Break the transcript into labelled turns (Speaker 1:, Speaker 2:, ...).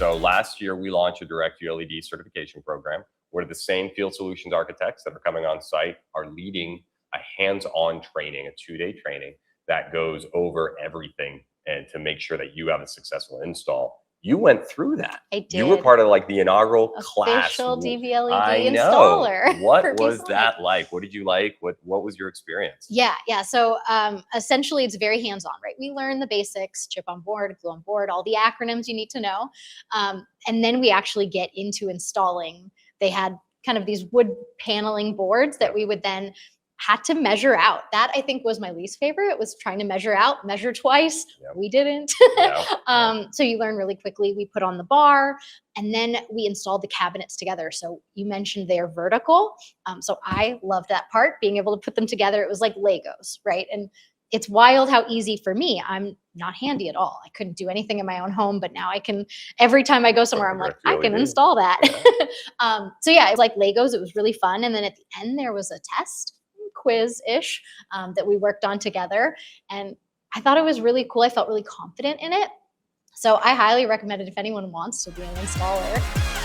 Speaker 1: So last year, we launched a direct ULED certification program where the same field solutions architects that are coming on site are leading a hands-on training, a 2-day training that goes over everything and to make sure that you have a successful install. You went through that.
Speaker 2: I did.
Speaker 1: You were part of like the inaugural class.
Speaker 2: Official DVLED
Speaker 1: I know.
Speaker 2: installer.
Speaker 1: What was that like? What did you like? What was your experience?
Speaker 2: Yeah. So essentially, it's very hands-on, right? We learn the basics: chip on board, glue on board, all the acronyms you need to know, and then we actually get into installing. They had kind of these wood paneling boards that we would then had to measure out. That I think was my least favorite, was trying to measure twice. Yep. We didn't. So you learn really quickly. We put on the bar and then we installed the cabinets together. So you mentioned they're vertical. So I loved that part, being able to put them together. It was like Legos, right? And it's wild how easy for me. I'm not handy at all. I couldn't do anything in my own home, but now I can. Every time I go somewhere, I'm like, I can install that. Yeah. So yeah, it was like Legos. It was really fun. And then at the end, there was a test quiz-ish that we worked on together. And I thought it was really cool. I felt really confident in it. So I highly recommend it if anyone wants to be an installer.